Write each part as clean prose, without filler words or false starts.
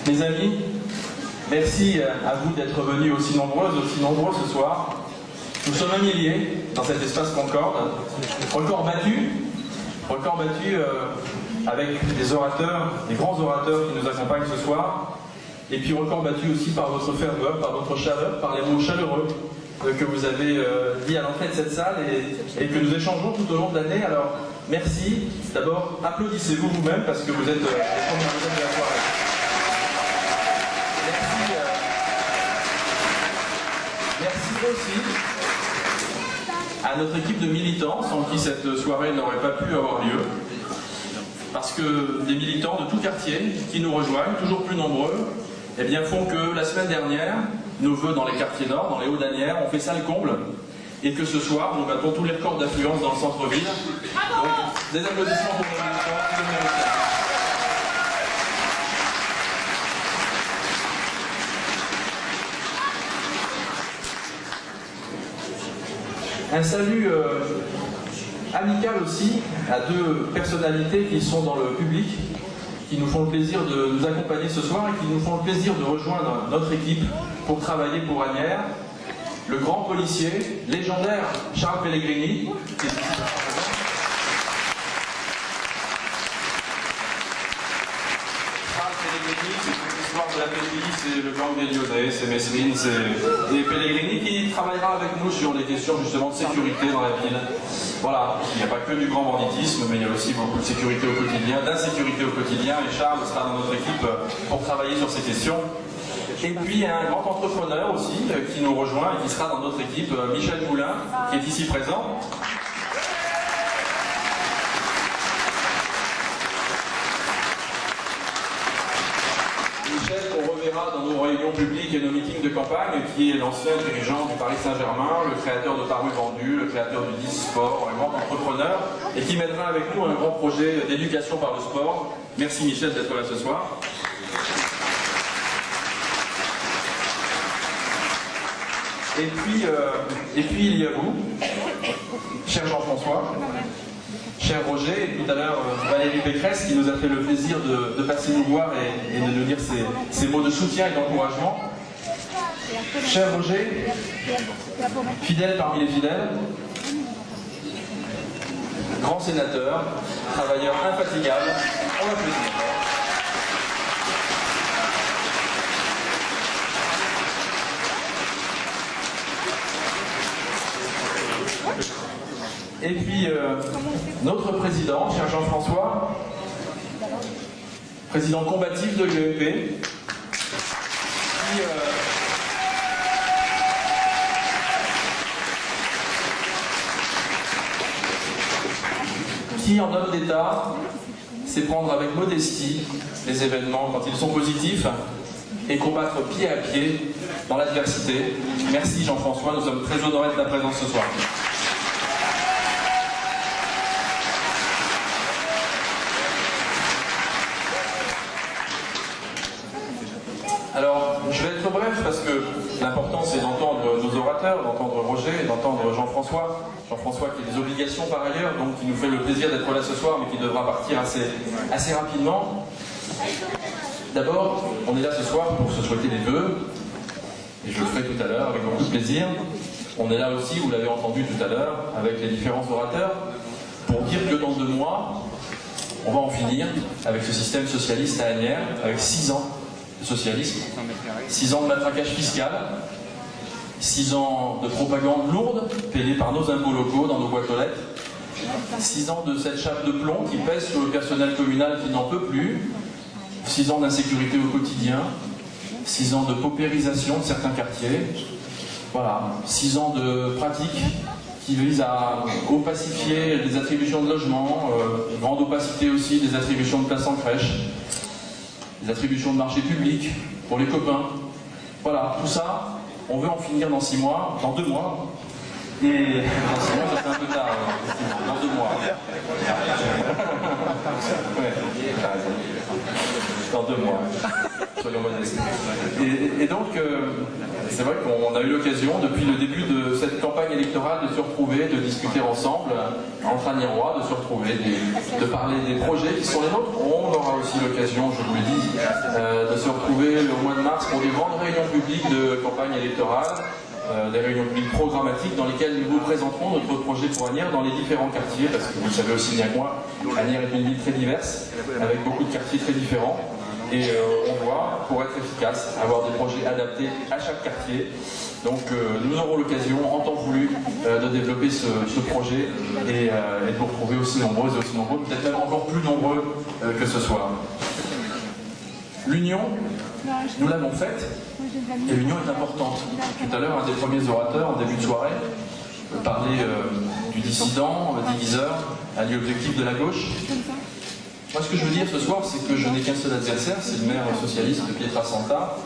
Mes amis, merci à vous d'être venus aussi nombreux ce soir. Nous sommes un millier dans cet espace Concorde. Record battu avec des orateurs, des grands orateurs qui nous accompagnent ce soir. Et puis record battu aussi par votre ferveur, par votre chaleur, par les mots chaleureux que vous avez dit à l'entrée de cette salle et que nous échangeons tout au long de l'année. Alors, merci. D'abord, applaudissez-vous vous-même parce que vous êtes les premières vedettes de la soirée. Merci aussi à notre équipe de militants sans qui cette soirée n'aurait pas pu avoir lieu. Parce que des militants de tout quartier qui nous rejoignent, toujours plus nombreux, eh bien, font que la semaine dernière, nos vœux dans les quartiers nord, dans les Hauts-d'Asnières, ont fait ça le comble. Et que ce soir, nous battons tous les records d'affluence dans le centre-ville. Donc, des applaudissements pour nos militants qui le méritent. Un salut amical aussi à deux personnalités qui sont dans le public, qui nous font le plaisir de nous accompagner ce soir et qui nous font le plaisir de rejoindre notre équipe pour travailler pour Asnières. Le grand policier, légendaire Charles Pellegrini, qui est ici. Charles Pellegrini, c'est l'histoire de la PPI, c'est le gang des Lyonnais, c'est Messrine, c'est et Pellegrini qui travaillera avec nous sur des questions justement de sécurité dans la ville. Voilà, il n'y a pas que du grand banditisme, mais il y a aussi beaucoup de sécurité au quotidien, d'insécurité au quotidien, et Charles sera dans notre équipe pour travailler sur ces questions. Et puis un grand entrepreneur aussi qui nous rejoint et qui sera dans notre équipe, Michel Moulin, qui est ici présent. Michel, qu'on reverra dans nos réunions publiques et nos meetings de campagne, qui est l'ancien dirigeant du Paris Saint-Germain, le créateur de Paris Vendu, le créateur du 10 Sport, un grand entrepreneur, et qui mènera avec nous un grand projet d'éducation par le sport. Merci Michel d'être là ce soir. Et puis il y a vous, cher Jean-François, cher Roger, et tout à l'heure Valérie Pécresse qui nous a fait le plaisir de passer nous voir et de nous dire ces mots de soutien et d'encouragement. Cher Roger, fidèle parmi les fidèles, grand sénateur, travailleur infatigable, on l'applaudit. Et puis, notre président, cher Jean-François, président combatif de l'UEP, qui en homme d'État, sait prendre avec modestie les événements quand ils sont positifs et combattre pied à pied dans l'adversité. Merci Jean-François, nous sommes très honorés de ta présence ce soir. Alors, je vais être bref parce que l'important c'est d'entendre nos orateurs, d'entendre Roger, d'entendre Jean-François. Jean-François qui a des obligations par ailleurs, donc qui nous fait le plaisir d'être là ce soir, mais qui devra partir assez rapidement. D'abord, on est là ce soir pour se souhaiter des vœux, et je le ferai tout à l'heure avec beaucoup de plaisir. On est là aussi, vous l'avez entendu tout à l'heure, avec les différents orateurs, pour dire que dans 2 mois, on va en finir avec ce système socialiste à Asnières, avec 6 ans de socialisme, 6 ans de matraquage fiscal, 6 ans de propagande lourde, payée par nos impôts locaux dans nos boîtes aux lettres, 6 ans de cette chape de plomb qui pèse sur le personnel communal qui n'en peut plus, 6 ans d'insécurité au quotidien, 6 ans de paupérisation de certains quartiers, voilà, 6 ans de pratiques qui visent à opacifier des attributions de logement, grande opacité aussi des attributions de places en crèche, des attributions de marché public pour les copains. Voilà, tout ça, on veut en finir dans 6 mois, dans 2 mois. Et dans 6 mois, ça fait un peu tard, dans 2 mois. Ouais, dans 2 mois, soyons modestes. Et donc, c'est vrai qu'on a eu l'occasion, depuis le début de cette campagne électorale, électorale de se retrouver, de discuter ensemble, entre Agnérois, de se retrouver, de parler des projets qui sont les nôtres. On aura aussi l'occasion, je vous le dis, de se retrouver le mois de mars pour des grandes réunions publiques de campagne électorale, des réunions publiques programmatiques dans lesquelles nous vous présenterons notre projet pour Asnières dans les différents quartiers, parce que vous le savez aussi bien que moi, Asnières est une ville très diverse, avec beaucoup de quartiers très différents. Et on doit, pour être efficace, avoir des projets adaptés à chaque quartier. Donc nous aurons l'occasion, en temps voulu, de développer ce projet et de vous retrouver aussi nombreuses et aussi nombreux, peut-être même encore plus nombreux que ce soir. L'union, nous l'avons faite, et l'union est importante. Tout à l'heure, un des premiers orateurs, en début de soirée, parlait du dissident, diviseur, allié objectif de la gauche. Moi, ce que je veux dire ce soir, c'est que je n'ai qu'un seul adversaire, c'est le maire socialiste Pietrasanta,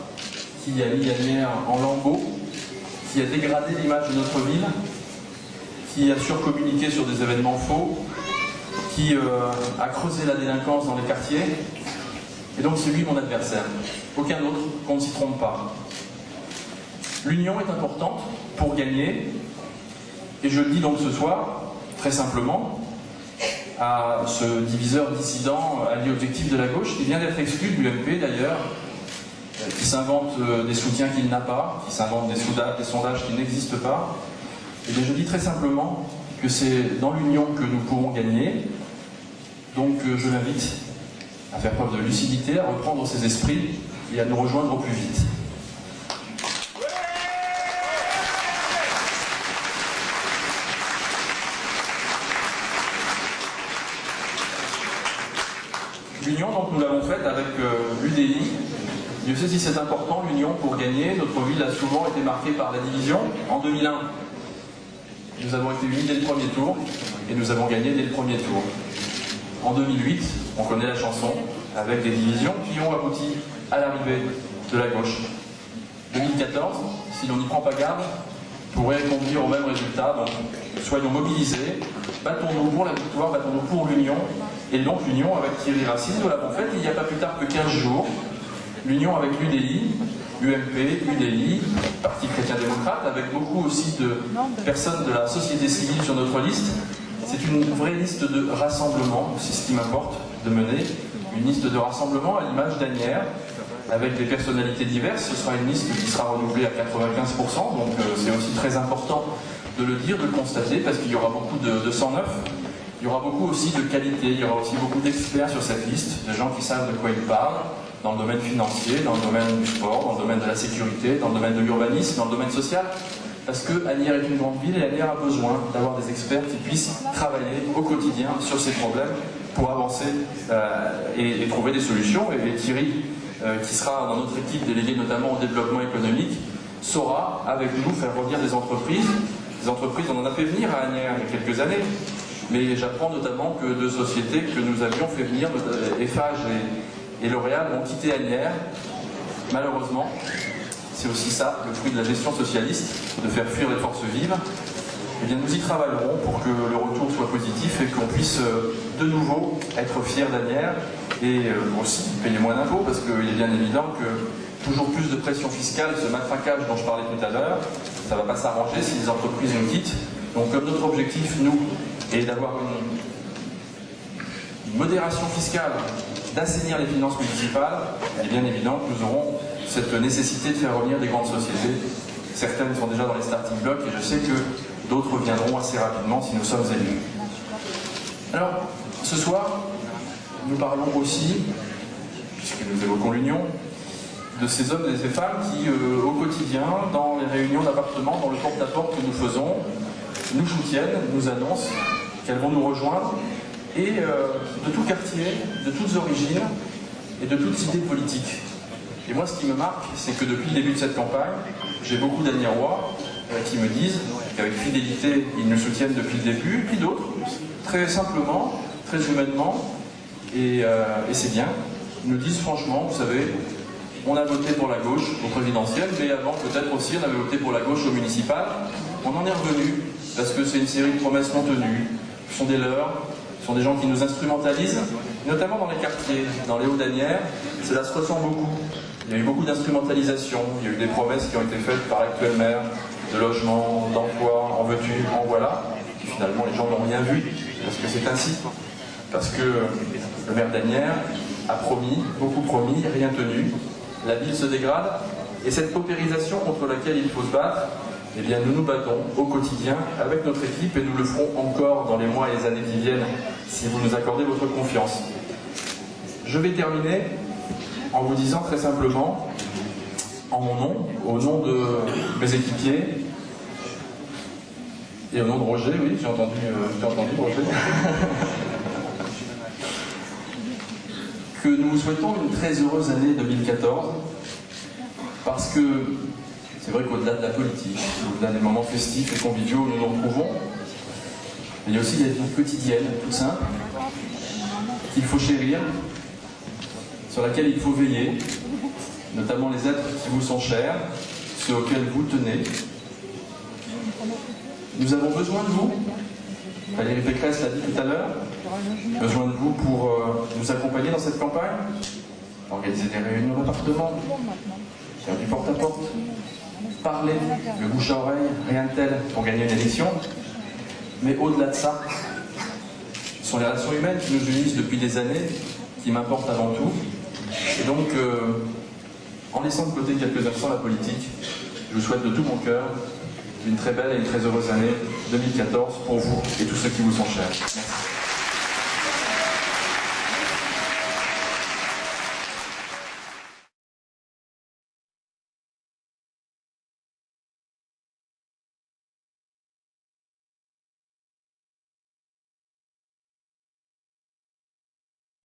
qui a mis Asnières en lambeaux, qui a dégradé l'image de notre ville, qui a surcommuniqué sur des événements faux, qui a creusé la délinquance dans les quartiers. Et donc c'est lui mon adversaire. Aucun autre, qu'on ne s'y trompe pas. L'union est importante pour gagner, et je le dis donc ce soir, très simplement, à ce diviseur dissident allié objectif de la gauche, qui vient d'être exclu de l'UMP d'ailleurs, qui s'invente des soutiens qu'il n'a pas, qui s'invente des sondages qui n'existent pas. Et bien je dis très simplement que c'est dans l'union que nous pourrons gagner. Donc je l'invite à faire preuve de lucidité, à reprendre ses esprits et à nous rejoindre au plus vite. L'union, donc, nous l'avons faite avec l'UDI. Dieu sait si c'est important, l'union, pour gagner. Notre ville a souvent été marquée par la division. En 2001, nous avons été unis dès le premier tour et nous avons gagné dès le premier tour. En 2008, on connaît la chanson, avec des divisions qui ont abouti à l'arrivée de la gauche. 2014, si l'on n'y prend pas garde, pourrait conduire au même résultat. Donc, soyons mobilisés, battons-nous pour la victoire, battons-nous pour l'union. Et donc l'union avec Thierry Racine, nous l'avons faite il n'y a pas plus tard que 15 jours. L'union avec l'UDI, UMP, UDI, Parti chrétien-démocrate, avec beaucoup aussi de personnes de la société civile sur notre liste. C'est une vraie liste de rassemblement, c'est ce qui m'importe de mener. Une liste de rassemblement à l'image d'Asnières, avec des personnalités diverses. Ce sera une liste qui sera renouvelée à 95%, donc c'est aussi très important de le dire, de le constater, parce qu'il y aura beaucoup de sang neuf. Il y aura beaucoup aussi de qualité, il y aura aussi beaucoup d'experts sur cette liste, de gens qui savent de quoi ils parlent, dans le domaine financier, dans le domaine du sport, dans le domaine de la sécurité, dans le domaine de l'urbanisme, dans le domaine social. Parce que Asnières est une grande ville et Asnières a besoin d'avoir des experts qui puissent travailler au quotidien sur ces problèmes pour avancer et trouver des solutions. Et Thierry, qui sera dans notre équipe déléguée notamment au développement économique, saura avec nous faire revenir des entreprises. Des entreprises, on en a fait venir à Asnières il y a quelques années. Mais j'apprends notamment que deux sociétés que nous avions fait venir, Eiffage et L'Oréal, ont quitté Asnières. Malheureusement, c'est aussi ça, le fruit de la gestion socialiste, de faire fuir les forces vives. Eh bien, nous y travaillerons pour que le retour soit positif et qu'on puisse de nouveau être fiers d'Asnières et aussi payer moins d'impôts, parce qu'il est bien évident que toujours plus de pression fiscale, ce matraquage dont je parlais tout à l'heure, ça ne va pas s'arranger si les entreprises nous quittent. Donc comme notre objectif, nous, est d'avoir une modération fiscale, d'assainir les finances municipales, il est bien évident que nous aurons cette nécessité de faire revenir des grandes sociétés. Certaines sont déjà dans les starting blocks et je sais que d'autres viendront assez rapidement si nous sommes élus. Alors, ce soir, nous parlons aussi, puisque nous évoquons l'union, de ces hommes et ces femmes qui, au quotidien, dans les réunions d'appartements, dans le porte-à-porte que nous faisons, nous soutiennent, nous annoncent qu'elles vont nous rejoindre, et de tout quartier, de toutes origines et de toutes idées politiques. Et moi, ce qui me marque, c'est que depuis le début de cette campagne, j'ai beaucoup d'Asniérois qui me disent qu'avec fidélité, ils nous soutiennent depuis le début, et puis d'autres, très simplement, très humainement, et c'est bien, ils nous disent franchement, vous savez, on a voté pour la gauche au présidentiel, mais avant peut-être aussi on avait voté pour la gauche au municipal. On en est revenu, parce que c'est une série de promesses non tenues, ce sont des leurs, ce sont des gens qui nous instrumentalisent, notamment dans les quartiers, dans les Hauts-d'Asnières, cela se ressent beaucoup. Il y a eu beaucoup d'instrumentalisation, il y a eu des promesses qui ont été faites par l'actuel maire, de logement, d'emploi, en veux-tu, devenus en voilà. Et finalement, les gens n'ont rien vu, parce que c'est ainsi. Parce que le maire d'Asnières a promis, beaucoup promis, rien tenu. La ville se dégrade, et cette paupérisation contre laquelle il faut se battre, eh bien, nous nous battons au quotidien avec notre équipe, et nous le ferons encore dans les mois et les années qui viennent, si vous nous accordez votre confiance. Je vais terminer en vous disant très simplement, en mon nom, au nom de mes équipiers, et au nom de Roger, oui, j'ai entendu Roger, que nous vous souhaitons une très heureuse année 2014, parce que c'est vrai qu'au-delà de la politique, au-delà des moments festifs et conviviaux où nous nous retrouvons, il y a aussi des vies quotidiennes, toutes simples, qu'il faut chérir, sur laquelle il faut veiller, notamment les êtres qui vous sont chers, ceux auxquels vous tenez. Nous avons besoin de vous, Valérie Pécresse l'a dit tout à l'heure, besoin de vous pour nous accompagner dans cette campagne, organiser des réunions d'appartements, faire du porte-à-porte, parler, le bouche à oreille, rien de tel pour gagner une élection. Mais au-delà de ça, ce sont les relations humaines qui nous unissent depuis des années, qui m'importent avant tout. Et donc, en laissant de côté quelques instants la politique, je vous souhaite de tout mon cœur une très belle et une très heureuse année 2014 pour vous et tous ceux qui vous sont chers. Merci.